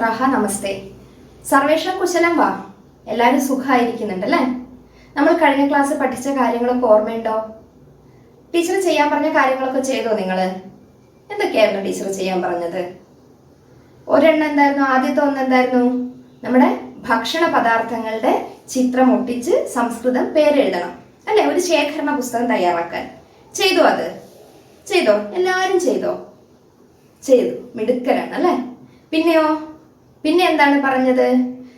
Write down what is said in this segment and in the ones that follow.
ഛാത്രാഹ നമസ്തേ. സർവേഷാം കുശലം വാ. എല്ലാവരും സുഖമായിരിക്കുന്നുണ്ടല്ലേ? നമ്മൾ കഴിഞ്ഞ ക്ലാസ് പഠിച്ച കാര്യങ്ങളൊക്കെ ഓർമ്മയുണ്ടോ? ടീച്ചർ ചെയ്യാൻ പറഞ്ഞ കാര്യങ്ങളൊക്കെ ചെയ്തോ നിങ്ങൾ? എന്തൊക്കെയായിരുന്നു ടീച്ചർ ചെയ്യാൻ പറഞ്ഞത്? ഒരെണ്ണം എന്തായിരുന്നു? ആദ്യത്തെ ഒന്ന് എന്തായിരുന്നു? നമ്മുടെ ഭക്ഷണ പദാർത്ഥങ്ങളുടെ ചിത്രം ഒട്ടിച്ച് സംസ്കൃതം പേരെഴുതണം അല്ലെ? ഒരു ശേഖരണ പുസ്തകം തയ്യാറാക്കാൻ. ചെയ്തോ? അത് ചെയ്തോ? എല്ലാവരും ചെയ്തോ? ചെയ്തു. മിടുക്കരാണ് അല്ലെ? പിന്നെയോ? പിന്നെ എന്താണ് പറഞ്ഞത്?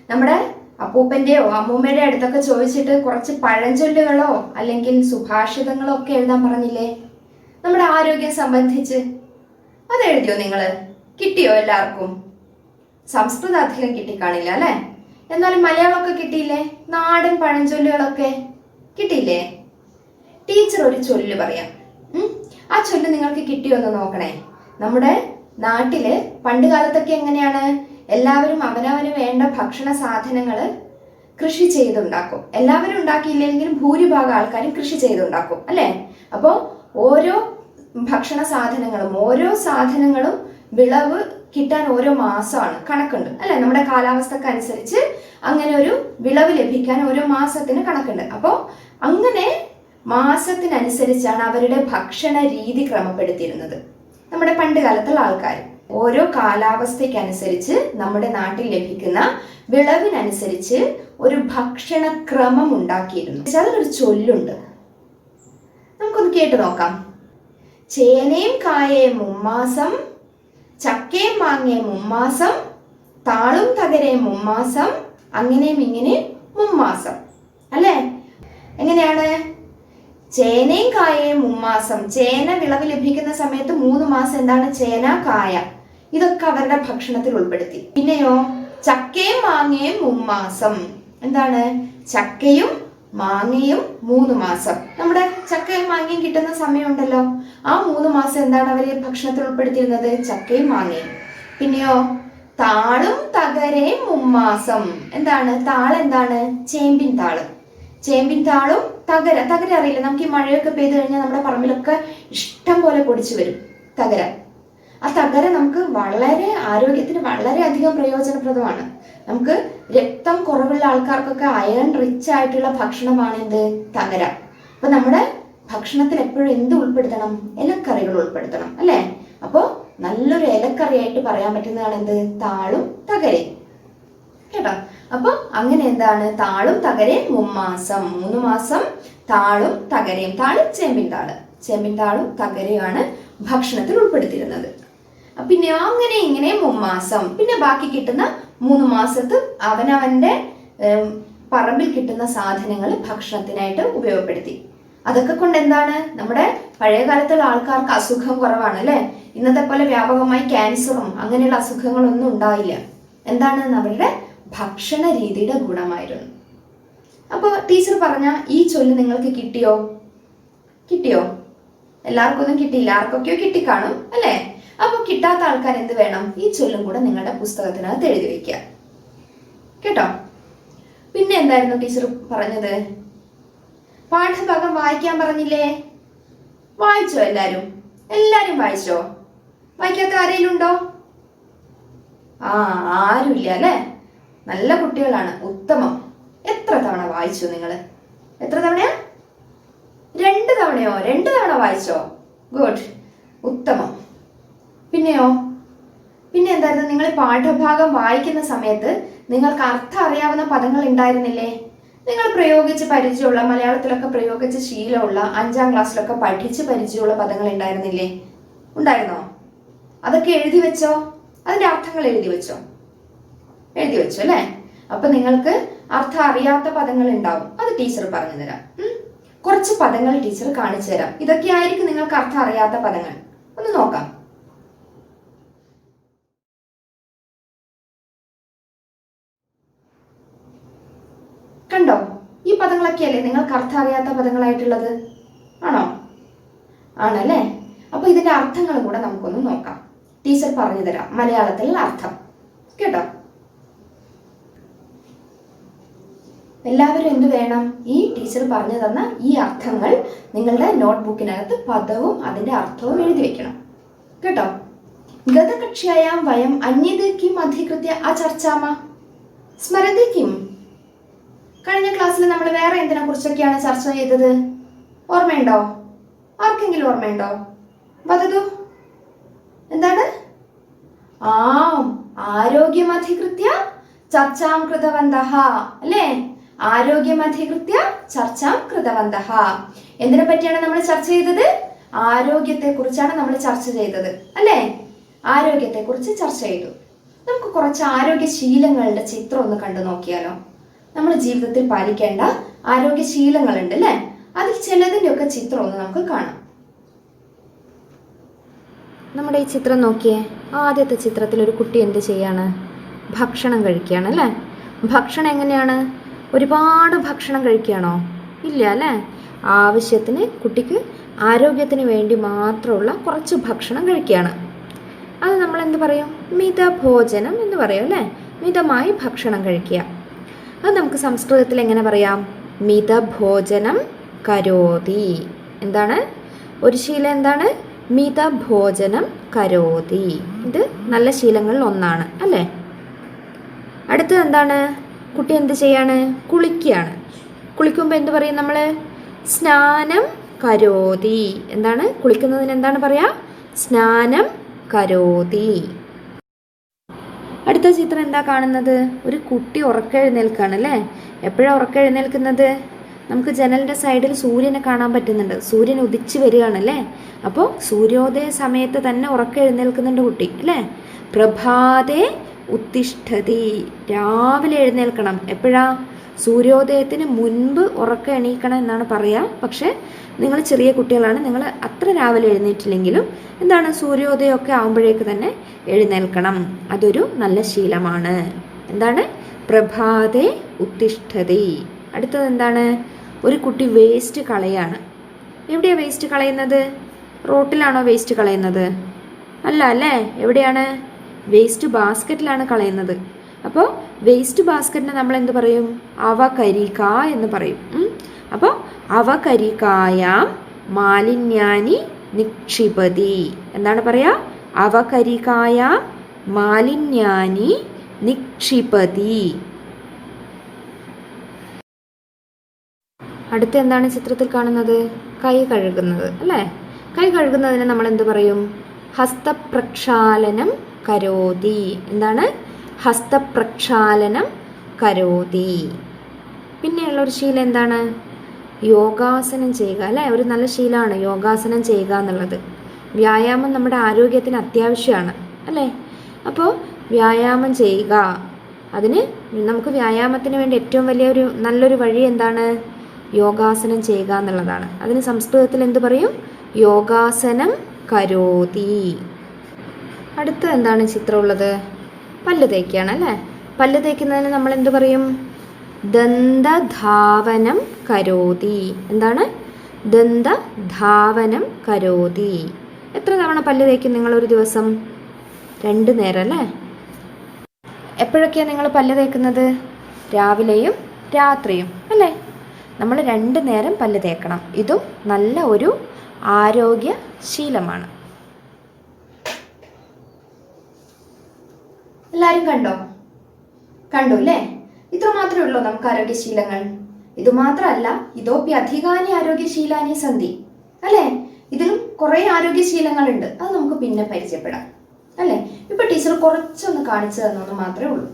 നമ്മുടെ അപ്പൂപ്പന്റെയോ അമ്മൂമ്മയുടെ അടുത്തൊക്കെ ചോദിച്ചിട്ട് കുറച്ച് പഴഞ്ചൊല്ലുകളോ അല്ലെങ്കിൽ സുഭാഷിതങ്ങളോ ഒക്കെ എഴുതാൻ പറഞ്ഞില്ലേ? നമ്മുടെ ആരോഗ്യം സംബന്ധിച്ച് അത് എഴുതിയോ നിങ്ങള്? കിട്ടിയോ എല്ലാവർക്കും? സംസ്കൃതം അധികം കിട്ടിക്കാണില്ല അല്ലെ? എന്നാലും മലയാളമൊക്കെ കിട്ടിയില്ലേ? നാടൻ പഴഞ്ചൊല്ലുകളൊക്കെ കിട്ടിയില്ലേ? ടീച്ചർ ഒരു ചൊല്ല് പറയാം. ആ ചൊല്ല് നിങ്ങൾക്ക് കിട്ടിയോ എന്ന് നോക്കണേ. നമ്മുടെ നാട്ടില് പണ്ട് കാലത്തൊക്കെ എങ്ങനെയാണ്? എല്ലാവരും അവനവന് വേണ്ട ഭക്ഷണ സാധനങ്ങൾ കൃഷി ചെയ്തുണ്ടാക്കും. എല്ലാവരും ഉണ്ടാക്കിയില്ലെങ്കിലും ഭൂരിഭാഗം ആൾക്കാരും കൃഷി ചെയ്തുണ്ടാക്കും അല്ലെ? അപ്പോൾ ഓരോ ഭക്ഷണ സാധനങ്ങളും ഓരോ സാധനങ്ങളും വിളവ് കിട്ടാൻ ഓരോ മാസമാണ് കണക്കുണ്ട് അല്ലെ? നമ്മുടെ കാലാവസ്ഥക്കനുസരിച്ച് അങ്ങനെ ഒരു വിളവ് ലഭിക്കാൻ ഓരോ മാസത്തിന് കണക്കുണ്ട്. അപ്പോൾ അങ്ങനെ മാസത്തിനനുസരിച്ചാണ് അവരുടെ ഭക്ഷണ രീതി ക്രമപ്പെടുത്തിയിരുന്നത് നമ്മുടെ പണ്ട് കാലത്തുള്ള ആൾക്കാർ. ഓരോ കാലാവസ്ഥയ്ക്കനുസരിച്ച് നമ്മുടെ നാട്ടിൽ ലഭിക്കുന്ന വിളവിനനുസരിച്ച് ഒരു ഭക്ഷണക്രമം ഉണ്ടാക്കിയിരുന്നു. അതിനൊരു ചൊല്ലുണ്ട്, നമുക്കൊന്ന് കേട്ടു നോക്കാം. ചേനയും കായയും മുമ്മാസം, ചക്കയും മാങ്ങയും മുമ്മാസം, താളും തകരയും മുമ്മാസം, അങ്ങനെയും ഇങ്ങനെയും മുമ്മാസം അല്ലേ? എങ്ങനെയാണ്? ചേനയും കായയും മുമ്മാസം. ചേന വിളവ് ലഭിക്കുന്ന സമയത്ത് 3 മാസം എന്താണ്? ചേന, കായ, ഇതൊക്കെ അവരുടെ ഭക്ഷണത്തിൽ ഉൾപ്പെടുത്തി. പിന്നെയോ ചക്കയും മാങ്ങയും മുമ്മാസം. എന്താണ്? ചക്കയും മാങ്ങയും 3 മാസം. നമ്മുടെ ചക്കയും മാങ്ങയും കിട്ടുന്ന സമയമുണ്ടല്ലോ, ആ 3 മാസം എന്താണ് അവര് ഭക്ഷണത്തിൽ ഉൾപ്പെടുത്തിയിരുന്നത്? ചക്കയും മാങ്ങയും. പിന്നെയോ താളും തകരയും മുമ്മാസം. എന്താണ് താൾ? എന്താണ്? ചേമ്പിൻ താള്. ചേമ്പിൻ താളും തകര. തകര അറിയില്ല? നമുക്ക് ഈ മഴയൊക്കെ പെയ്തു കഴിഞ്ഞാൽ നമ്മുടെ പറമ്പിലൊക്കെ ഇഷ്ടം പോലെ പൊടിച്ചു വരും തകര. ആ തകര നമുക്ക് വളരെ ആരോഗ്യത്തിന് വളരെ അധികം പ്രയോജനപ്രദമാണ്. നമുക്ക് രക്തം കുറവുള്ള ആൾക്കാർക്കൊക്കെ അയൺ റിച്ച് ആയിട്ടുള്ള ഭക്ഷണമാണ് എന്ത്? തകര. അപ്പൊ നമ്മുടെ ഭക്ഷണത്തിൽ എപ്പോഴും എന്ത് ഉൾപ്പെടുത്തണം? ഇലക്കറികൾ ഉൾപ്പെടുത്തണം അല്ലെ? അപ്പോ നല്ലൊരു ഇലക്കറിയായിട്ട് പറയാൻ പറ്റുന്നതാണ് എന്ത്? താളും തകരയും. കേട്ടോ? അപ്പൊ അങ്ങനെ എന്താണ്? താളും തകരയും മുമ്മാസം. 3 മാസം താളും തകരയും. താള് ചേമ്പിൻ താള്. ചേമ്പിൻ താളും തകരയുമാണ് ഭക്ഷണത്തിൽ ഉൾപ്പെടുത്തിയിരുന്നത്. പിന്നെ അങ്ങനെ ഇങ്ങനെ മുമ്മാസം. പിന്നെ ബാക്കി കിട്ടുന്ന 3 മാസത്ത് അവനവന്റെ പറമ്പിൽ കിട്ടുന്ന സാധനങ്ങൾ ഭക്ഷണത്തിനായിട്ട് ഉപയോഗപ്പെടുത്തി. അതൊക്കെ കൊണ്ട് എന്താണ്? നമ്മുടെ പഴയ കാലത്തുള്ള ആൾക്കാർക്ക് അസുഖം കുറവാണ് അല്ലെ? ഇന്നത്തെ പോലെ വ്യാപകമായി ക്യാൻസറും അങ്ങനെയുള്ള അസുഖങ്ങളൊന്നും ഉണ്ടായില്ല. എന്താണ്? അവരുടെ ഭക്ഷണ രീതിയുടെ ഗുണമായിരുന്നു. അപ്പോൾ ടീച്ചർ പറഞ്ഞ ഈ ചൊല്ല് നിങ്ങൾക്ക് കിട്ടിയോ? കിട്ടിയോ? എല്ലാവർക്കും ഒന്നും കിട്ടിയില്ല, ആർക്കൊക്കെയോ കിട്ടിക്കാണും അല്ലെ? അപ്പൊ കിട്ടാത്ത ആൾക്കാർ എന്ത് വേണം? ഈ ചൊല്ലും കൂടെ നിങ്ങളുടെ പുസ്തകത്തിനകത്ത് എഴുതി വെക്കുക. കേട്ടോ? പിന്നെ എന്തായിരുന്നു ടീച്ചർ പറഞ്ഞത്? പാഠഭാഗം വായിക്കാൻ പറഞ്ഞില്ലേ? വായിച്ചോ? എല്ലാരും വായിച്ചോ? വായിക്കാത്ത ആരെങ്കിലും ഉണ്ടോ? ആരുമില്ല അല്ലെ? നല്ല കുട്ടികളാണ്, ഉത്തമം. എത്ര തവണ വായിച്ചു നിങ്ങൾ? എത്ര തവണയാ? 2 തവണയോ? 2 തവണ വായിച്ചോ? ഗുഡ്, ഉത്തമം. പിന്നെയോ? പിന്നെ എന്തായിരുന്നു? നിങ്ങൾ പാഠഭാഗം വായിക്കുന്ന സമയത്ത് നിങ്ങൾക്ക് അർത്ഥം അറിയാവുന്ന പദങ്ങൾ ഉണ്ടായിരുന്നില്ലേ? നിങ്ങൾ പ്രയോഗിച്ച് പരിചയമുള്ള, മലയാളത്തിലൊക്കെ പ്രയോഗിച്ച് ശീലമുള്ള, 5ാം ക്ലാസ്സിലൊക്കെ പഠിച്ച് പരിചയമുള്ള പദങ്ങൾ ഉണ്ടായിരുന്നില്ലേ? ഉണ്ടായിരുന്നോ? അതൊക്കെ എഴുതി വെച്ചോ? അതിന്റെ അർത്ഥങ്ങൾ എഴുതി വെച്ചോ? എഴുതി വെച്ചു അല്ലെ? അപ്പൊ നിങ്ങൾക്ക് അർത്ഥം അറിയാത്ത പദങ്ങൾ ഉണ്ടാവും, അത് ടീച്ചർ പറഞ്ഞു തരാം. കുറച്ച് പദങ്ങൾ ടീച്ചർ കാണിച്ചു തരാം. ഇതൊക്കെ ആയിരിക്കും നിങ്ങൾക്ക് അർത്ഥം അറിയാത്ത പദങ്ങൾ. ഒന്ന് നോക്കാം. കണ്ടോ? ഈ പദങ്ങളൊക്കെയല്ലേ നിങ്ങൾക്ക് അർത്ഥം അറിയാത്ത പദങ്ങളായിട്ടുള്ളത്? ആണോ? ആണല്ലേ? അപ്പൊ ഇതിന്റെ അർത്ഥങ്ങളും കൂടെ നമുക്കൊന്ന് നോക്കാം. ടീച്ചർ പറഞ്ഞു തരാം മലയാളത്തിലുള്ള അർത്ഥം. കേട്ടോ? എല്ലാവരും എന്ത് വേണം? ഈ ടീച്ചർ പറഞ്ഞു തന്ന ഈ അർത്ഥങ്ങൾ നിങ്ങളുടെ നോട്ട്ബുക്കിനകത്ത് പദവും അതിന്റെ അർത്ഥവും എഴുതി വെക്കണം. കേട്ടോ? ഗതകക്ഷ്യായാം വയം അന്യത് കിം അധികൃത്യ അചർച്ചാമ സ്മരതി കിം. കഴിഞ്ഞ ക്ലാസ്സിൽ നമ്മൾ വേറെ എന്തിനെ കുറിച്ചൊക്കെയാണ് ചർച്ച ചെയ്തത്? ഓർമ്മയുണ്ടോ? ആർക്കെങ്കിലും ഓർമ്മയുണ്ടോ? വദതു. എന്താണ്? ആരോഗ്യമധികൃത്യ ചർച്ചാം കൃതവന്തഃ അല്ലേ? ആരോഗ്യമധികൃത്യ ചർച്ചാം കൃതവന്തഃ. എന്തിനെ പറ്റിയാണ് നമ്മൾ ചർച്ച ചെയ്തത്? ആരോഗ്യത്തെ കുറിച്ചാണ് നമ്മൾ ചർച്ച ചെയ്തത് അല്ലേ? ആരോഗ്യത്തെ കുറിച്ച് ചർച്ച ചെയ്തു. നമുക്ക് കുറച്ച് ആരോഗ്യശീലങ്ങളുടെ ചിത്രം ഒന്ന് കണ്ടു നോക്കിയാലോ? നമ്മൾ ജീവിതത്തിൽ പാലിക്കേണ്ട ആരോഗ്യശീലങ്ങളുണ്ട് അല്ലേ? അതിൽ ചിലതിൻ്റെ ഒക്കെ ചിത്രം ഒന്ന് നമുക്ക് കാണാം. നമ്മുടെ ഈ ചിത്രം നോക്കിയേ. ആദ്യത്തെ ചിത്രത്തിൽ ഒരു കുട്ടി എന്ത് ചെയ്യാണ്? ഭക്ഷണം കഴിക്കുകയാണ് അല്ലേ? ഭക്ഷണം എങ്ങനെയാണ്? ഒരുപാട് ഭക്ഷണം കഴിക്കുകയാണോ? ഇല്ല അല്ലേ? ആവശ്യത്തിന് കുട്ടിക്ക് ആരോഗ്യത്തിന് വേണ്ടി മാത്രമുള്ള കുറച്ച് ഭക്ഷണം കഴിക്കുകയാണ്. അത് നമ്മൾ എന്ത് പറയും? മിതഭോജനം എന്ന് പറയും അല്ലേ? മിതമായി ഭക്ഷണം കഴിക്കുക. അത് നമുക്ക് സംസ്കൃതത്തിൽ എങ്ങനെ പറയാം? മിതഭോജനം കരോതി. എന്താണ് ഒരു ശീലം? എന്താണ്? മിതഭോജനം കരോതി. ഇത് നല്ല ശീലങ്ങളിൽ ഒന്നാണ് അല്ലേ? അടുത്തത് എന്താണ്? കുട്ടി എന്ത് ചെയ്യാണ്? കുളിക്കുകയാണ്. കുളിക്കുമ്പോൾ എന്ത് പറയും നമ്മൾ? സ്നാനം കരോതി. എന്താണ്? കുളിക്കുന്നതിന് എന്താണ് പറയാ? സ്നാനം കരോതി. അടുത്ത ചിത്രം എന്താ കാണുന്നത്? ഒരു കുട്ടി ഉറക്കെഴുന്നേൽക്കാണ് അല്ലേ? എപ്പോഴാണ് ഉറക്കെഴുന്നേൽക്കുന്നത്? നമുക്ക് ജനലിൻ്റെ സൈഡിൽ സൂര്യനെ കാണാൻ പറ്റുന്നുണ്ട്. സൂര്യൻ ഉദിച്ചു വരികയാണല്ലേ? അപ്പോൾ സൂര്യോദയ സമയത്ത് തന്നെ ഉറക്കെഴുന്നേൽക്കുന്നുണ്ട് കുട്ടി അല്ലേ? പ്രഭാതേ ഉത്തിഷ്ഠതി. രാവിലെ എഴുന്നേൽക്കണം. എപ്പോഴാ? സൂര്യോദയത്തിന് മുൻപ് ഉറക്കം എണീക്കണം എന്നാണ് പറയുക. പക്ഷേ നിങ്ങൾ ചെറിയ കുട്ടികളാണ്, നിങ്ങൾ അത്ര രാവിലെ എഴുന്നേറ്റില്ലെങ്കിലും എന്താണ്, സൂര്യോദയമൊക്കെ ആകുമ്പോഴേക്ക് തന്നെ എഴുന്നേൽക്കണം. അതൊരു നല്ല ശീലമാണ്. എന്താണ്? പ്രഭാതേ ഉത്തിഷ്ഠതി. അടുത്തത് എന്താണ്? ഒരു കുട്ടി വേസ്റ്റ് കളയാണ്. എവിടെയാണ് വേസ്റ്റ് കളയുന്നത്? റോട്ടിലാണോ വേസ്റ്റ് കളയുന്നത്? അല്ല അല്ലേ? എവിടെയാണ്? വേസ്റ്റ് ബാസ്ക്കറ്റിലാണ് കളയുന്നത്. അപ്പോൾ വേസ്റ്റ് ബാസ്ക്കറ്റിനെ നമ്മൾ എന്ത് പറയും? അവകരിക എന്ന് പറയും. അപ്പോൾ അവകരികായാം മാലിന്യാനി നിക്ഷിപതി. എന്താണ് പറയുക? അവകരികായാം മാലിന്യാനി നിക്ഷിപതി. അടുത്ത എന്താണ് ചിത്രത്തിൽ കാണുന്നത്? കൈ കഴുകുന്നത് അല്ലേ? കൈ കഴുകുന്നതിന് നമ്മൾ എന്ത് പറയും? ഹസ്തപ്രക്ഷാലനം കരോതി. എന്താണ്? ഹസ്തപ്രക്ഷാലനം കരോതി. പിന്നെയുള്ളൊരു ശീലം എന്താണ്? യോഗാസനം ചെയ്യുക അല്ലേ? ഒരു നല്ല ശീലമാണ് യോഗാസനം ചെയ്യുക എന്നുള്ളത്. വ്യായാമം നമ്മുടെ ആരോഗ്യത്തിന് അത്യാവശ്യമാണ് അല്ലേ? അപ്പോൾ വ്യായാമം ചെയ്യുക. അതിന് നമുക്ക് വ്യായാമത്തിന് വേണ്ടി ഏറ്റവും വലിയൊരു നല്ലൊരു വഴി എന്താണ്? യോഗാസനം ചെയ്യുക എന്നുള്ളതാണ്. അതിന് സംസ്കൃതത്തിൽ എന്ത് പറയും? യോഗാസനം കരോതി. അടുത്ത എന്താണ് ചിത്രമുള്ളത്? പല്ല് തേക്കുകയാണ് അല്ലേ? പല്ല് തേക്കുന്നതിന് നമ്മൾ എന്ത് പറയും? ദന്തധാവനം കരോതി. എന്താണ്? ദന്തധാവനം കരോതി. എത്ര തവണ പല്ല് തേക്കും നിങ്ങളൊരു ദിവസം? 2 നേരം അല്ലേ? എപ്പോഴൊക്കെയാണ് നിങ്ങൾ പല്ല് തേക്കുന്നത്? രാവിലെയും രാത്രിയും അല്ലേ? നമ്മൾ 2 നേരം പല്ല് തേക്കണം. ഇതും നല്ല ഒരു ആരോഗ്യ ശീലമാണ്. എല്ലാവരും കണ്ടു അല്ലേ? ഇത്ര മാത്രമേ ഉള്ളൂ നമുക്ക് ആരോഗ്യശീലങ്ങൾ. ഇതുമാത്രമല്ല, ഇതോപ്പി അധികാനി ആരോഗ്യശീലാനി സന്ധി അല്ലേ? ഇതിലും കുറേ ആരോഗ്യശീലങ്ങളുണ്ട്. അത് നമുക്ക് പിന്നെ പരിചയപ്പെടാം അല്ലേ? ഇപ്പൊ ടീച്ചർ കുറച്ചൊന്ന് കാണിച്ചു തന്നു മാത്രമേ ഉള്ളൂ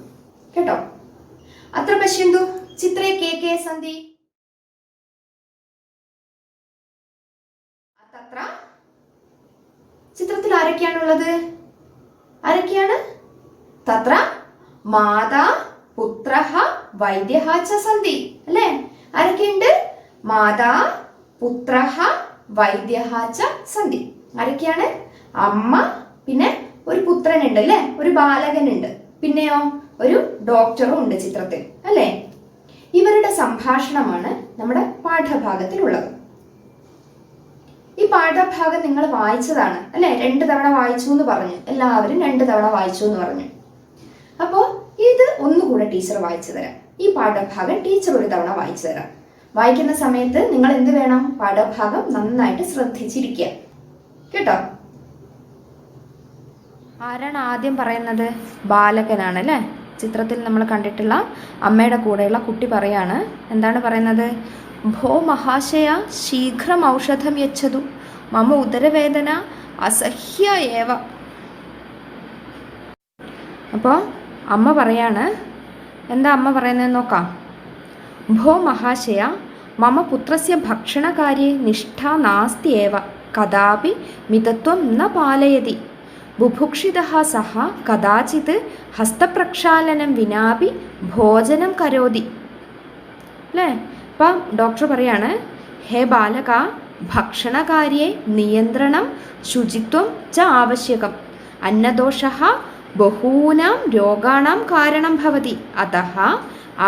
കേട്ടോ. അത്ര പശ്യന്തു ചിത്രേ കേ സന്ധി. തത്ര ചിത്രത്തിൽ ആരൊക്കെയാണുള്ളത്? ആരൊക്കെയാണ്? തത്ര മാതാ പുത്രഃ വൈദ്യഃ ച സന്തി അല്ലേ? ആരൊക്കെയുണ്ട്? മാതാ പുത്രഃ വൈദ്യഃ ച സന്തി. ആരൊക്കെയാണ്? അമ്മ, പിന്നെ ഒരു പുത്രനുണ്ട് അല്ലേ? ഒരു ബാലകനുണ്ട്, പിന്നെയോ ഒരു ഡോക്ടറും ഉണ്ട് ചിത്രത്തിൽ അല്ലേ? ഇവരുടെ സംഭാഷണമാണ് നമ്മുടെ പാഠഭാഗത്തിലുള്ളത്. ഈ പാഠഭാഗം നിങ്ങൾ വായിച്ചതാണ് അല്ലെ? 2 തവണ വായിച്ചു എന്ന് പറഞ്ഞു. എല്ലാവരും 2 തവണ വായിച്ചു എന്ന് പറഞ്ഞു. അപ്പോൾ ഇത് ഒന്നുകൂടെ ടീച്ചർ വായിച്ചു തരാം. ഈ പാഠഭാഗം ടീച്ചർ ഒരു തവണ വായിച്ചു തരാം. വായിക്കുന്ന സമയത്ത് നിങ്ങൾ എന്ത് വേണം? പാഠഭാഗം നന്നായിട്ട് ശ്രദ്ധിച്ചിരിക്കുക കേട്ടോ. ആരാണ് ആദ്യം പറയുന്നത്? ബാലകനാണ് അല്ലേ? ചിത്രത്തിൽ നമ്മൾ കണ്ടിട്ടുള്ള അമ്മയുടെ കൂടെയുള്ള കുട്ടി പറയാണ്. എന്താണ് പറയുന്നത്? ഭോ മഹാശയ ശീഘ്രം ഔഷധം യച്ഛതു മമ ഉദരവേദന അസഹ്യ ഏവ. അപ്പോൾ അമ്മ പറയാണ്. എന്താ അമ്മ പറയുന്നത് നോക്കാം. ഭോ മഹാശയ മമ പുത്രസ്യ ഭക്ഷണകാര്യെ നിഷ്ഠ നാസ്തി ഏവ കദാപി മിതത്വം ന പാലയതി ബുഭുക്ഷിതഃ സഹ കദാചിത് ഹസ്തപ്രക്ഷാലനം വിനാപി ഭോജനം കരോതി. അല്ലേ? അപ്പം ഡോക്ടർ പറയാണ്, ഹേ ബാലക, ഭക്ഷണകാര്യെ നിയന്ത്രണം ശുചിത്വം ച ആവശ്യകം. അന്നദോഷഃ ബഹൂനാം രോഗാണാം കാരണം ഭവതി. അതഃ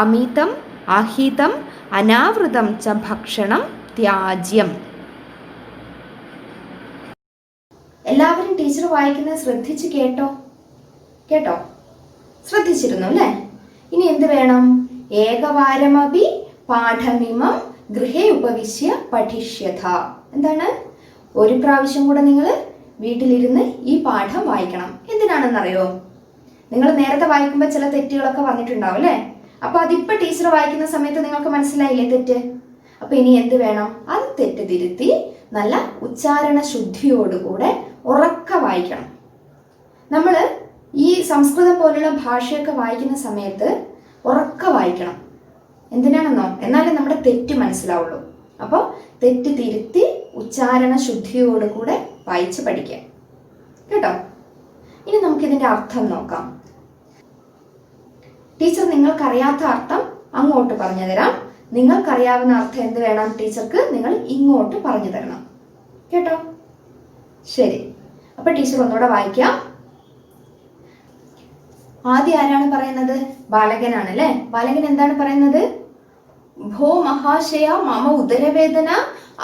അമിതം അഹിതം അനാവൃതം ച ഭക്ഷണം ത്യാജ്യം. എല്ലാവരും ടീച്ചർ വായിക്കുന്നത് ശ്രദ്ധിച്ച് കേട്ടോ? ശ്രദ്ധിച്ചിരുന്നു അല്ലേ? ഇനി എന്ത് വേണം? ഏകവാരമപി പാഠമിമം ഗൃഹേ ഉപവിശ്യ പഠിഷ്യഥ. എന്താണ്? ഒരു പ്രാവശ്യം കൂടെ നിങ്ങൾ വീട്ടിലിരുന്ന് ഈ പാഠം വായിക്കണം. എന്തിനാണെന്നറിയോ? നിങ്ങൾ നേരത്തെ വായിക്കുമ്പോൾ ചില തെറ്റുകളൊക്കെ വന്നിട്ടുണ്ടാവും അല്ലേ? അപ്പൊ അതിപ്പോ ടീച്ചർ വായിക്കുന്ന സമയത്ത് നിങ്ങൾക്ക് മനസ്സിലായില്ലേ തെറ്റ്? അപ്പൊ ഇനി എന്ത് വേണം? അത് തെറ്റ് തിരുത്തി നല്ല ഉച്ചാരണ ശുദ്ധിയോടുകൂടെ ഉറക്ക വായിക്കണം. നമ്മൾ ഈ സംസ്കൃതം പോലുള്ള ഭാഷയൊക്കെ വായിക്കുന്ന സമയത്ത് ഉറക്ക വായിക്കണം. എന്തിനാണെന്നോ? എന്നാലേ നമ്മുടെ തെറ്റ് മനസ്സിലാവുള്ളൂ. അപ്പോൾ തെറ്റ് തിരുത്തി ഉച്ചാരണ ശുദ്ധിയോടുകൂടെ വായിച്ച് പഠിക്കാം കേട്ടോ. ഇനി നമുക്കിതിന്റെ അർത്ഥം നോക്കാം. ടീച്ചർ നിങ്ങൾക്കറിയാത്ത അർത്ഥം അങ്ങോട്ട് പറഞ്ഞു തരാം. നിങ്ങൾക്കറിയാവുന്ന അർത്ഥം എന്ത് വേണം? ടീച്ചർക്ക് നിങ്ങൾ ഇങ്ങോട്ട് പറഞ്ഞു തരണം കേട്ടോ. ശരി, അപ്പൊ ടീച്ചർ ഒന്നുകൂടെ വായിക്കാം. ആദ്യം ആരാണ് പറയുന്നത്? ബാലകനാണ് അല്ലേ? ബാലകൻ എന്താണ് പറയുന്നത്? ഭോ മഹാശയ മമ ഉദരവേദന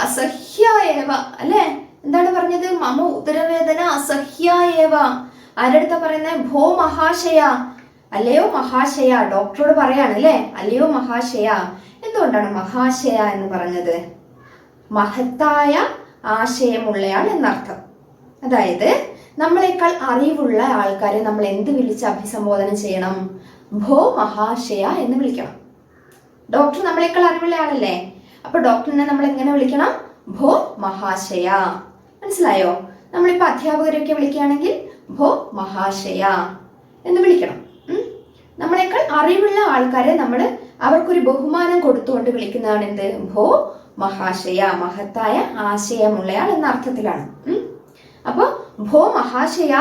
അസഹ്യ ഏവ. അല്ലേ? എന്താണ് പറഞ്ഞത്? മമ ഉദരവേദന അസഹ്യ ഏവ. ആരടുത്ത പറയുന്നത്? ഭോ മഹാശയ. അല്ലയോ മഹാശയ. ഡോക്ടറോട് പറയാണ് അല്ലേ? അല്ലയോ മഹാശയ. എന്തുകൊണ്ടാണ് മഹാശയ എന്ന് പറഞ്ഞത്? മഹത്തായ ആശയമുള്ളയാൾ എന്നർത്ഥം. അതായത് നമ്മളെക്കാൾ അറിവുള്ള ആൾക്കാരെ നമ്മൾ എന്ത് വിളിച്ച് അഭിസംബോധന ചെയ്യണം? ഭോ മഹാശയ എന്ന് വിളിക്കണം. ഡോക്ടർ നമ്മളെക്കാൾ അറിവുള്ള ആളല്ലേ? അപ്പൊ ഡോക്ടറിനെ നമ്മൾ എങ്ങനെ വിളിക്കണം? ഭോ മഹാശയ. മനസ്സിലായോ? നമ്മളിപ്പോ അധ്യാപകരൊക്കെ വിളിക്കുകയാണെങ്കിൽ ഭോ മഹാശയ എന്ന് വിളിക്കണം. നമ്മളെക്കാൾ അറിവുള്ള ആൾക്കാരെ നമ്മൾ അവർക്കൊരു ബഹുമാനം കൊടുത്തുകൊണ്ട് വിളിക്കുന്നതാണ് എന്ത്? ഭോ മഹാശയ. മഹത്തായ ആശയമുള്ളയാൾ എന്ന അർത്ഥത്തിലാണ്. അപ്പൊ ഭോ മഹാശയ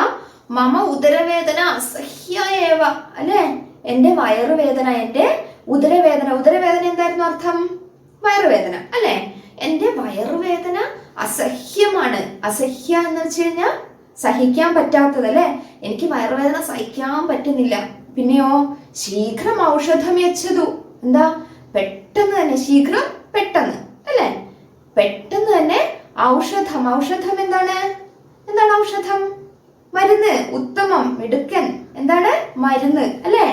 മമ ഉദരവേദന അസഹ്യ ഏവ. അല്ലെ? എന്റെ വയറുവേദന, എന്റെ ഉദരവേദന. ഉദരവേദന എന്തായിരുന്നു അർത്ഥം? വയറുവേദന അല്ലെ? എന്റെ വയറുവേദന അസഹ്യമാണ്. അസഹ്യ എന്ന് വെച്ച് കഴിഞ്ഞാൽ സഹിക്കാൻ പറ്റാത്തത് അല്ലെ? എനിക്ക് വയറുവേദന സഹിക്കാൻ പറ്റുന്നില്ല. പിന്നെയോ ശീഘ്രം ഔഷധം യച്ഛതു. എന്താ? പെട്ടെന്ന് തന്നെ. ശീഘ്രം പെട്ടെന്ന് അല്ലെ? പെട്ടെന്ന് തന്നെ ഔഷധം. ഔഷധം എന്താണ്? എന്താണ് ഔഷധം? മരുന്ന്. ഉത്തമം, മിടുക്കൻ. എന്താണ്? മരുന്ന് അല്ലെ?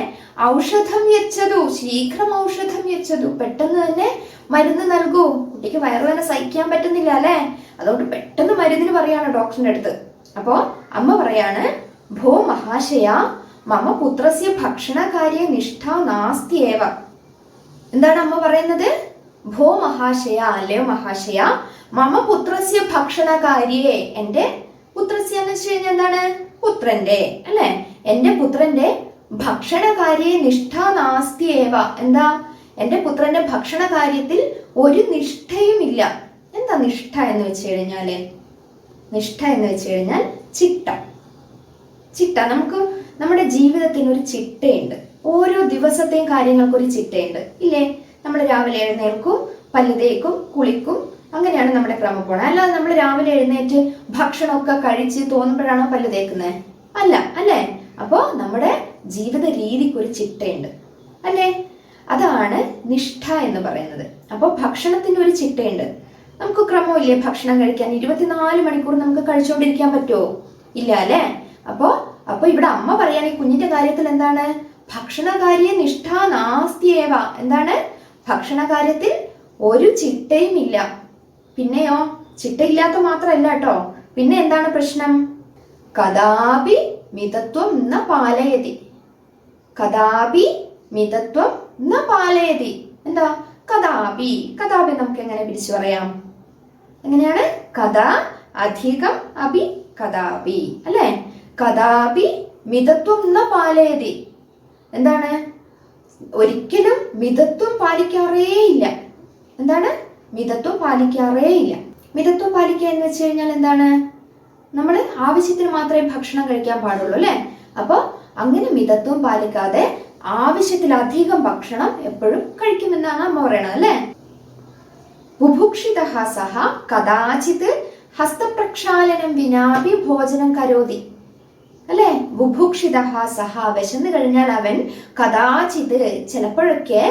ഔഷധം യച്ഛതു. ശീഘ്രം ഔഷധം യച്ഛതു. പെട്ടെന്ന് തന്നെ മരുന്ന് നൽകൂ. കുട്ടിക്ക് വയറുവേദന സഹിക്കാൻ പറ്റുന്നില്ല അല്ലെ? അതുകൊണ്ട് പെട്ടെന്ന് മരുന്നിന് പറയാണ് ഡോക്ടറിന്റെ അടുത്ത്. അപ്പോ അമ്മ പറയാണ്, ഭോ മഹാശയ മമ പുത്രസ്യ ഭക്ഷണകാര്യ നിഷ്ഠ നാസ്തി ഏവ. എന്താണ് അമ്മ പറയുന്നത്? ഭോ മഹാശയ, അല്ലയോ മഹാശയ, മമ പുത്രസ്യ ഭക്ഷണകാര്യെ. എന്റെ പുത്രസ്യ എന്ന് വെച്ച് കഴിഞ്ഞാൽ എന്താണ്? പുത്രന്റെ അല്ലെ? എന്റെ പുത്രന്റെ ഭക്ഷണകാര്യെ നിഷ്ഠ നാസ്തി ഏവ. എന്താ? എന്റെ പുത്രന്റെ ഭക്ഷണ കാര്യത്തിൽ ഒരു നിഷ്ഠയുമില്ല. എന്താ നിഷ്ഠ എന്ന് വെച്ച് കഴിഞ്ഞാല്? നിഷ്ഠ എന്ന് വെച്ച് കഴിഞ്ഞാൽ ചിട്ട. ചിട്ട. നമുക്ക് നമ്മുടെ ജീവിതത്തിന് ഒരു ചിട്ടയുണ്ട്. ഓരോ ദിവസത്തെയും കാര്യങ്ങൾക്ക് ഒരു ചിട്ടയുണ്ട് ഇല്ലേ? നമ്മൾ രാവിലെ എഴുന്നേൽക്കും, പല്ല് തേക്കും, കുളിക്കും. അങ്ങനെയാണ് നമ്മുടെ ക്രമപ്പോണം. അല്ലാതെ നമ്മൾ രാവിലെ എഴുന്നേറ്റ് ഭക്ഷണമൊക്കെ കഴിച്ച് തോന്നുമ്പോഴാണോ പല്ല് തേക്കുന്നത്? അല്ല അല്ലേ? അപ്പോ നമ്മുടെ ജീവിത രീതിക്ക് ഒരു ചിട്ടയുണ്ട് അല്ലേ? അതാണ് നിഷ്ഠ എന്ന് പറയുന്നത്. അപ്പോൾ ഭക്ഷണത്തിന് ഒരു ചിട്ടയുണ്ട്. നമുക്ക് ക്രമമില്ലേ ഭക്ഷണം കഴിക്കാൻ? 24 മണിക്കൂർ നമുക്ക് കഴിച്ചുകൊണ്ടിരിക്കാൻ പറ്റുമോ? ഇല്ല അല്ലേ? അപ്പൊ ഇവിടെ അമ്മ പറയാണ് ഈ കുഞ്ഞിന്റെ കാര്യത്തിൽ എന്താണ്? ഭക്ഷണകാര്യ നിഷ്ഠ നാസ്തിയേവ. എന്താണ്? ഭക്ഷണകാര്യത്തിൽ ഒരു ചിട്ടയും ഇല്ല. പിന്നെയോ ചിട്ടയില്ലാത്ത മാത്രമല്ല കേട്ടോ, പിന്നെ എന്താണ് പ്രശ്നം? കദാപി മിതത്വം ന പാലയതി. കഥാപി മിതത്വം ന പാലയതി. എന്താ കഥാപി? കഥാപി നമുക്ക് എങ്ങനെ പിരിച്ചു പറയാം? എങ്ങനെയാണ്? കഥ അധികം അപി കഥാപി അല്ലെ? കഥാപി മിതത്വം ന പാലയതി. എന്താണ്? ഒരിക്കലും മിതത്വം പാലിക്കാറേയില്ല. എന്താണ്? മിതത്വം പാലിക്കാറേയില്ല. മിതത്വം പാലിക്കുക എന്ന് വെച്ച് കഴിഞ്ഞാൽ എന്താണ്? നമ്മൾ ആവശ്യത്തിന് മാത്രമേ ഭക്ഷണം കഴിക്കാൻ പാടുള്ളൂ അല്ലെ? അപ്പൊ അങ്ങനെ മിതത്വം പാലിക്കാതെ ആവശ്യത്തിലധികം ഭക്ഷണം എപ്പോഴും കഴിക്കുമെന്നാണ് അമ്മ പറയണത് അല്ലെ? ബുഭുക്ഷിതഃ സഹ കദാചിത് ഹസ്തപ്രക്ഷാലനം വിനാപി ഭോജനം കരോതി അല്ലെ? ബുഭുക്ഷിതഃ സഹ വിശന്നു കഴിഞ്ഞാൽ അവൻ കദാചിത് ചിലപ്പോഴൊക്കെ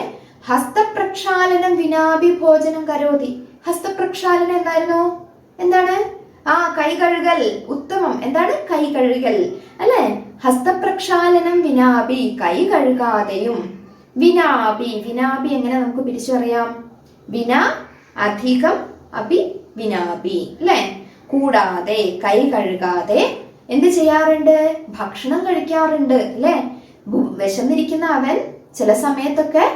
ഹസ്തപ്രക്ഷാലനം വിനാപി ഭോജനം കരോതി. ഹസ്തപ്രക്ഷാലനം എന്തായിരുന്നു? എന്താണ്? കൈ കഴുകൽ. ഉത്തമം. എന്താണ്? കൈ കഴുകൽ അല്ലെ? ഹസ്തപ്രക്ഷാലനം വിനാപി കൈ കഴുകാതെയും. വിനാപി. വിനാപി എങ്ങനെ നമുക്ക് പിരിച്ചു പറയാം? വിന അധികം അപി വിനാപി അല്ലെ? കൂടാതെ കൈ കഴുകാതെ എന്ത് ചെയ്യാറുണ്ട്? ഭക്ഷണം കഴിക്കാറുണ്ട് അല്ലെ? വിശന്നിരിക്കുന്ന അവൻ ചില സമയത്തൊക്കെ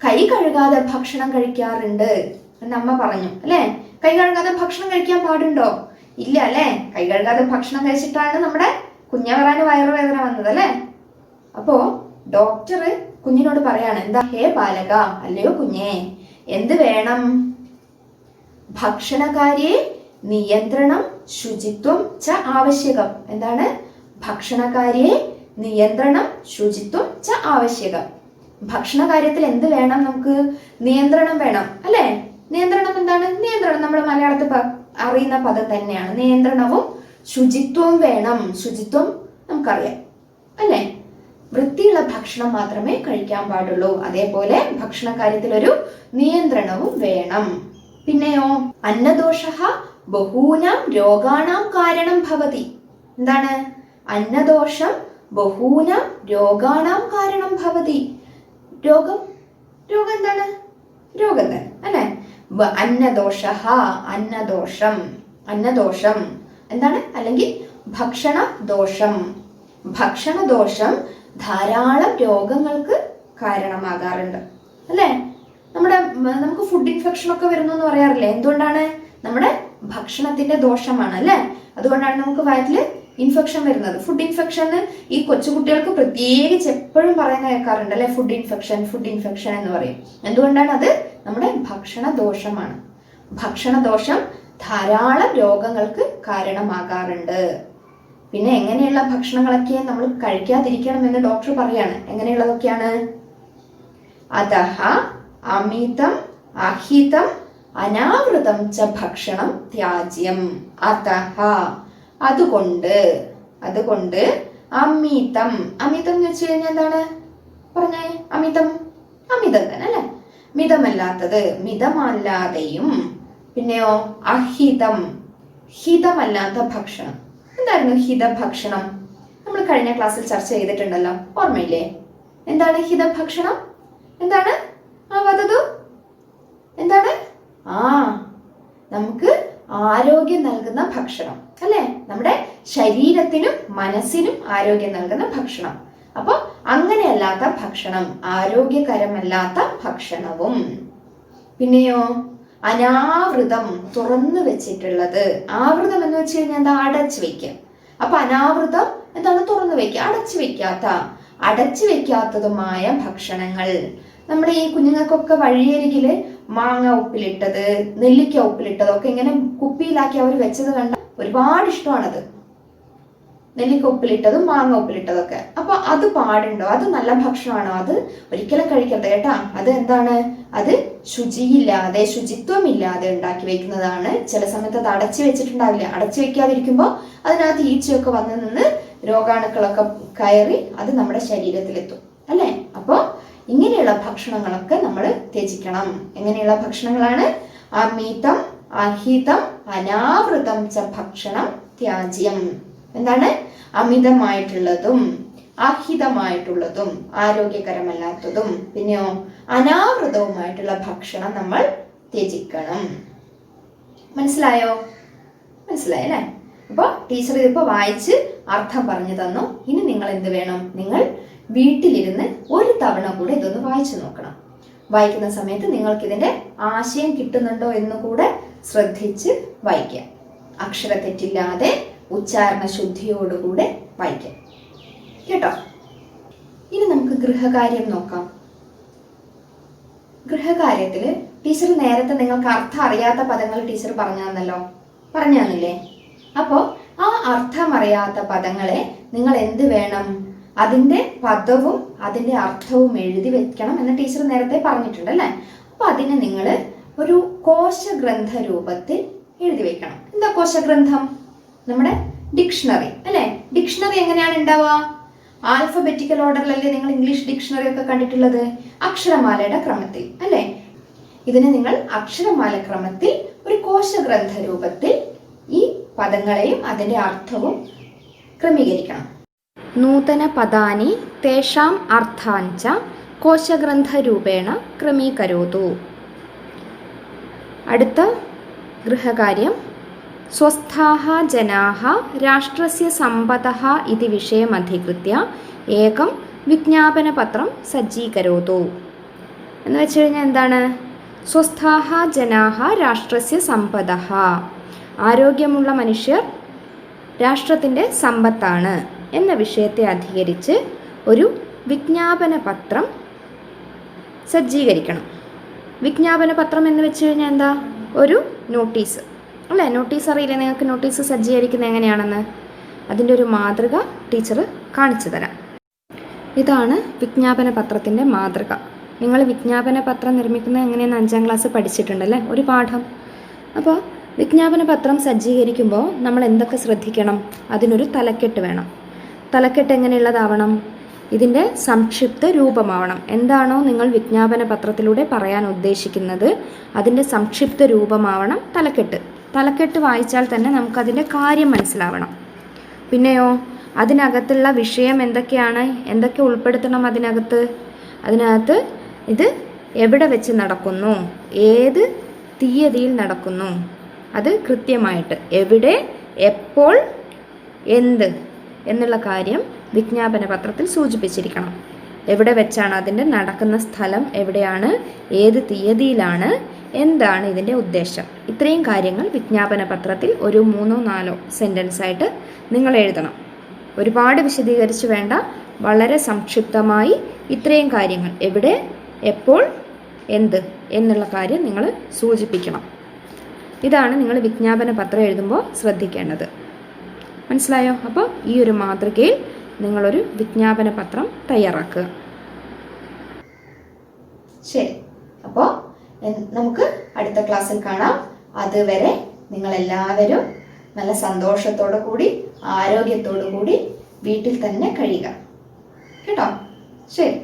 കൈ കഴുകാതെ ഭക്ഷണം കഴിക്കാറുണ്ട് എന്ന് അമ്മ പറഞ്ഞു അല്ലെ? കൈ കഴുകാതെ ഭക്ഷണം കഴിക്കാൻ പാടുണ്ടോ? ഇല്ല അല്ലെ? കൈ കഴുകാതെ ഭക്ഷണം കഴിച്ചിട്ടാണ് നമ്മുടെ കുഞ്ഞവറാന് വയറുവേദന വന്നത് അല്ലെ? അപ്പോ ഡോക്ടർ കുഞ്ഞിനോട് പറയാണ്, എന്താ? ഹേ ബാലക, അല്ലയോ കുഞ്ഞേ, എന്ത് വേണം? ഭക്ഷണകാര്യെ നിയന്ത്രണം ശുചിത്വം ച ആവശ്യകം. എന്താണ്? ഭക്ഷണകാര്യെ നിയന്ത്രണം ശുചിത്വം ച ആവശ്യകം. ഭക്ഷണ കാര്യത്തിൽ എന്ത് വേണം? നമുക്ക് നിയന്ത്രണം വേണം അല്ലെ? നിയന്ത്രണം എന്താണ്? നിയന്ത്രണം നമ്മൾ മലയാളത്തിൽ അറിയുന്ന പദം തന്നെയാണ്. നിയന്ത്രണവും ശുചിത്വവും വേണം. ശുചിത്വം നമുക്കറിയാം അല്ലെ? വൃത്തിയുള്ള ഭക്ഷണം മാത്രമേ കഴിക്കാൻ പാടുള്ളൂ. അതേപോലെ ഭക്ഷണ കാര്യത്തിൽ ഒരു നിയന്ത്രണവും വേണം. പിന്നെയോ അന്നദോഷഃ ബഹൂനാം രോഗാണാം കാരണം ഭവതി. എന്താണ്? അന്നദോഷം ബഹൂനാം രോഗാണാം കാരണം ഭവതി. രോഗം എന്താണ്? രോഗം തന്നെ അല്ലെ? അന്നദോഷഃ അന്നദോഷം. അന്നദോഷം എന്താണ്? അല്ലെങ്കിൽ ഭക്ഷണദോഷം. ഭക്ഷണദോഷം ധാരാളം രോഗങ്ങൾക്ക് കാരണമാകാറുണ്ട് അല്ലെ? നമുക്ക് ഫുഡ് ഇൻഫെക്ഷൻ ഒക്കെ വരുന്നു എന്ന് പറയാറില്ലേ? എന്തുകൊണ്ടാണ്? നമ്മുടെ ഭക്ഷണത്തിന്റെ ദോഷമാണ് അല്ലെ? അതുകൊണ്ടാണ് നമുക്ക് വയറ്റില് ഇൻഫെക്ഷൻ വരുന്നത്. ഫുഡ് ഇൻഫെക്ഷൻ ഈ കൊച്ചുകുട്ടികൾക്ക് പ്രത്യേകിച്ച് എപ്പോഴും പറയുന്ന കേൾക്കാറുണ്ട് അല്ലെ? ഫുഡ് ഇൻഫെക്ഷൻ എന്ന് പറയും. എന്തുകൊണ്ടാണ്? അത് നമ്മുടെ ഭക്ഷണ ദോഷമാണ്. ഭക്ഷണദോഷം ധാരാളം രോഗങ്ങൾക്ക് കാരണമാകാറുണ്ട്. പിന്നെ എങ്ങനെയുള്ള ഭക്ഷണങ്ങളൊക്കെ നമ്മൾ കഴിക്കാതിരിക്കണം എന്ന് ഡോക്ടർ പറയാണ്. എങ്ങനെയുള്ളതൊക്കെയാണ്? അതഹ അമിതം അഹിതം അനാവൃതം ച ഭക്ഷണം ത്യാജ്യം. അതഹ അതുകൊണ്ട് അമിതം. അമിതം എന്ന് വെച്ച് കഴിഞ്ഞാൽ എന്താണ്? പറഞ്ഞേ. അമിതം തന്നെ അല്ലെ? മിതമല്ലാത്തത്. മിതമല്ലാതെയും. പിന്നെയോ അഹിതം. ഹിതമല്ലാത്ത ഭക്ഷണം. എന്തായിരുന്നു ഹിതഭക്ഷണം? നമ്മൾ കഴിഞ്ഞ ക്ലാസ്സിൽ ചർച്ച ചെയ്തിട്ടുണ്ടല്ലോ, ഓർമ്മയില്ലേ? എന്താണ് ഹിതഭക്ഷണം? എന്താണ്? വധതു എന്താണ്? നമുക്ക് ആരോഗ്യം നൽകുന്ന ഭക്ഷണം അല്ലെ? നമ്മുടെ ശരീരത്തിനും മനസ്സിനും ആരോഗ്യം നൽകുന്ന ഭക്ഷണം. അപ്പൊ അങ്ങനെയല്ലാത്ത ഭക്ഷണം, ആരോഗ്യകരമല്ലാത്ത ഭക്ഷണവും. പിന്നെയോ അനാവൃതം, തുറന്നു വെച്ചിട്ടുള്ളത്. ആവൃതം എന്ന് വെച്ച് കഴിഞ്ഞാൽ എന്താ? അടച്ചു വെക്കുക. അപ്പൊ അനാവൃതം എന്താണ്? തുറന്നു വെക്കുക. അടച്ചു വെക്കാത്തതുമായ ഭക്ഷണങ്ങൾ. നമ്മുടെ ഈ കുഞ്ഞുങ്ങൾക്കൊക്കെ വഴിയരികില് മാങ്ങ ഉപ്പിലിട്ടത്, നെല്ലിക്ക ഉപ്പിലിട്ടതൊക്കെ ഇങ്ങനെ കുപ്പിയിലാക്കി അവർ വെച്ചത് കണ്ട ഒരുപാട് ഇഷ്ടമാണത്. നെല്ലിക്ക ഉപ്പിലിട്ടതും മാങ്ങ ഉപ്പിലിട്ടതൊക്കെ. അപ്പൊ അത് പാടുണ്ടോ? അത് നല്ല ഭക്ഷണമാണോ? അത് ഒരിക്കലും കഴിക്കരുത് കേട്ടാ. അത് എന്താണ്? അത് ശുചിത്വമില്ലാതെ ഉണ്ടാക്കി വെക്കുന്നതാണ്. ചില സമയത്ത് അത് അടച്ചു വെച്ചിട്ടുണ്ടാവില്ല. അടച്ചു വെക്കാതിരിക്കുമ്പോൾ അതിനകത്ത് ഈച്ചയൊക്കെ വന്ന് നിന്ന് രോഗാണുക്കളൊക്കെ കയറി അത് നമ്മുടെ ശരീരത്തിലെത്തും അല്ലെ? അപ്പൊ ഇങ്ങനെയുള്ള ഭക്ഷണങ്ങളൊക്കെ നമ്മൾ ത്യജിക്കണം. എങ്ങനെയുള്ള ഭക്ഷണങ്ങളാണ്? അമിതം അഹിതം അനാവൃതം ച ഭക്ഷണം ത്യാജ്യം. എന്താണ്? അമിതമായിട്ടുള്ളതും അഹിതമായിട്ടുള്ളതും ആരോഗ്യകരമല്ലാത്തതും പിന്നെയോ അനാവൃതവുമായിട്ടുള്ള ഭക്ഷണം നമ്മൾ ത്യജിക്കണം. മനസ്സിലായോ? മനസ്സിലായല്ലേ? അപ്പോൾ ടീച്ചർ ഇതിപ്പോൾ വായിച്ച് അർത്ഥം പറഞ്ഞു തന്നു. ഇനി നിങ്ങൾ എന്ത് വേണം? നിങ്ങൾ വീട്ടിലിരുന്ന് ഒരു തവണ കൂടെ ഇതൊന്ന് വായിച്ചു നോക്കണം. വായിക്കുന്ന സമയത്ത് നിങ്ങൾക്ക് ഇതിന്റെ ആശയം കിട്ടുന്നുണ്ടോ എന്ന് കൂടെ ശ്രദ്ധിച്ച് വായിക്കാം. അക്ഷരത്തെറ്റില്ലാതെ ഉച്ചാരണ ശുദ്ധിയോടുകൂടെ വായിക്കാം. കേട്ടോ? ഇനി നമുക്ക് ഗൃഹകാര്യം നോക്കാം. ഗൃഹകാര്യത്തിൽ ടീച്ചർ നേരത്തെ നിങ്ങൾക്ക് അർത്ഥം അറിയാത്ത പദങ്ങൾ ടീച്ചർ പറഞ്ഞു തന്നില്ലേ? അപ്പോൾ ആ അർത്ഥം അറിയാത്ത പദങ്ങളെ നിങ്ങൾ എന്ത് വേണം? അതിന്റെ പദവും അതിന്റെ അർത്ഥവും എഴുതി വെക്കണം എന്ന് ടീച്ചർ നേരത്തെ പറഞ്ഞിട്ടുണ്ട് അല്ലേ? അപ്പൊ അതിനെ നിങ്ങൾ ഒരു കോശഗ്രന്ഥ രൂപത്തിൽ എഴുതി വെക്കണം. എന്താ കോശഗ്രന്ഥം? നമ്മുടെ ഡിക്ഷണറി അല്ലെ? ഡിക്ഷണറി എങ്ങനെയാണ് ഉണ്ടാവുക? ആൽഫബറ്റിക്കൽ ഓർഡറിലല്ലേ നിങ്ങൾ ഇംഗ്ലീഷ് ഡിക്ഷണറി ഒക്കെ കണ്ടിട്ടുള്ളത്? അക്ഷരമാലയുടെ ക്രമത്തിൽ അല്ലെ? ഇതിനെ നിങ്ങൾ അക്ഷരമാല ക്രമത്തിൽ ഒരു കോശഗ്രന്ഥ രൂപത്തിൽ ഈ പദങ്ങളെയും അതിന്റെ അർത്ഥവും ക്രമീകരിക്കണം. നൂതന പദാനി തേഷാം അർത്ഥാഞ്ച കോശഗ്രന്ഥരൂപേണ ക്രമീകരോതു. അടുത്ത ഗൃഹകാര്യം സ്വസ്ഥാഃ ജനാഃ രാഷ്ട്രസ്യ സമ്പദഃ ഇതി വിഷയമധികൃത്യ ഏകം വിജ്ഞാപനപത്രം സജ്ജീകരോതു. എന്ന് വെച്ച് കഴിഞ്ഞാൽ എന്താണ്? സ്വസ്ഥാഃ ജനാഃ രാഷ്ട്രസ്യ സമ്പദഃ. ആരോഗ്യമുള്ള മനുഷ്യർ രാഷ്ട്രത്തിൻ്റെ സമ്പത്താണ് എന്ന വിഷയത്തെ അധികരിച്ച് ഒരു വിജ്ഞാപന പത്രം സജ്ജീകരിക്കണം. വിജ്ഞാപന പത്രം എന്ന് വെച്ച് കഴിഞ്ഞാൽ എന്താ? ഒരു നോട്ടീസ് അല്ലേ? നോട്ടീസ് അറിയില്ലേ നിങ്ങൾക്ക്? നോട്ടീസ് സജ്ജീകരിക്കുന്നത് എങ്ങനെയാണെന്ന് അതിൻ്റെ ഒരു മാതൃക ടീച്ചർ കാണിച്ചു തരാം. ഇതാണ് വിജ്ഞാപന പത്രത്തിൻ്റെ മാതൃക. നിങ്ങൾ വിജ്ഞാപന പത്രം നിർമ്മിക്കുന്നത് എങ്ങനെയെന്ന് 5ാം ക്ലാസ് പഠിച്ചിട്ടുണ്ടല്ലേ? ഒരു പാഠം. അപ്പോൾ വിജ്ഞാപന പത്രം സജ്ജീകരിക്കുമ്പോൾ നമ്മൾ എന്തൊക്കെ ശ്രദ്ധിക്കണം? അതിനൊരു തലക്കെട്ട് വേണം. തലക്കെട്ട് എങ്ങനെയുള്ളതാവണം? ഇതിൻ്റെ സംക്ഷിപ്ത രൂപമാവണം. എന്താണോ നിങ്ങൾ വിജ്ഞാപന പത്രത്തിലൂടെ പറയാൻ ഉദ്ദേശിക്കുന്നത് അതിൻ്റെ സംക്ഷിപ്ത രൂപമാവണം തലക്കെട്ട്. തലക്കെട്ട് വായിച്ചാൽ തന്നെ നമുക്കതിൻ്റെ കാര്യം മനസ്സിലാവണം. പിന്നെയോ അതിനകത്തുള്ള വിഷയം എന്തൊക്കെയാണ്? എന്തൊക്കെ ഉൾപ്പെടുത്തണം അതിനകത്ത് ഇത് എവിടെ വെച്ച് നടക്കുന്നു, ഏത് തീയതിയിൽ നടക്കുന്നു, അത് കൃത്യമായിട്ട് എവിടെ, എപ്പോൾ, എന്ത് എന്നുള്ള കാര്യം വിജ്ഞാപന പത്രത്തിൽ സൂചിപ്പിച്ചിരിക്കണം. എവിടെ വെച്ചാണ് അതിൻ്റെ നടക്കുന്ന സ്ഥലം, എവിടെയാണ്, ഏത് തീയതിയിലാണ്, എന്താണ് ഇതിൻ്റെ ഉദ്ദേശം. ഇത്രയും കാര്യങ്ങൾ വിജ്ഞാപന പത്രത്തിൽ ഒരു 3-4 സെൻറ്റൻസായിട്ട് നിങ്ങൾ എഴുതണം. ഒരുപാട് വിശദീകരിച്ച് വേണ്ട, വളരെ സംക്ഷിപ്തമായി ഇത്രയും കാര്യങ്ങൾ എവിടെ, എപ്പോൾ, എന്ത് എന്നുള്ള കാര്യം നിങ്ങൾ സൂചിപ്പിക്കണം. ഇതാണ് നിങ്ങൾ വിജ്ഞാപന പത്രം എഴുതുമ്പോൾ ശ്രദ്ധിക്കേണ്ടത്. മനസ്സിലായോ? അപ്പോൾ ഈ ഒരു മാതൃകയിൽ നിങ്ങളൊരു വിജ്ഞാപന പത്രം തയ്യാറാക്കുക. ശരി, അപ്പോൾ നമുക്ക് അടുത്ത ക്ലാസ്സിൽ കാണാം. അതുവരെ നിങ്ങളെല്ലാവരും നല്ല സന്തോഷത്തോടു കൂടി ആരോഗ്യത്തോടു കൂടി വീട്ടിൽ തന്നെ കഴിയുക കേട്ടോ. ശരി.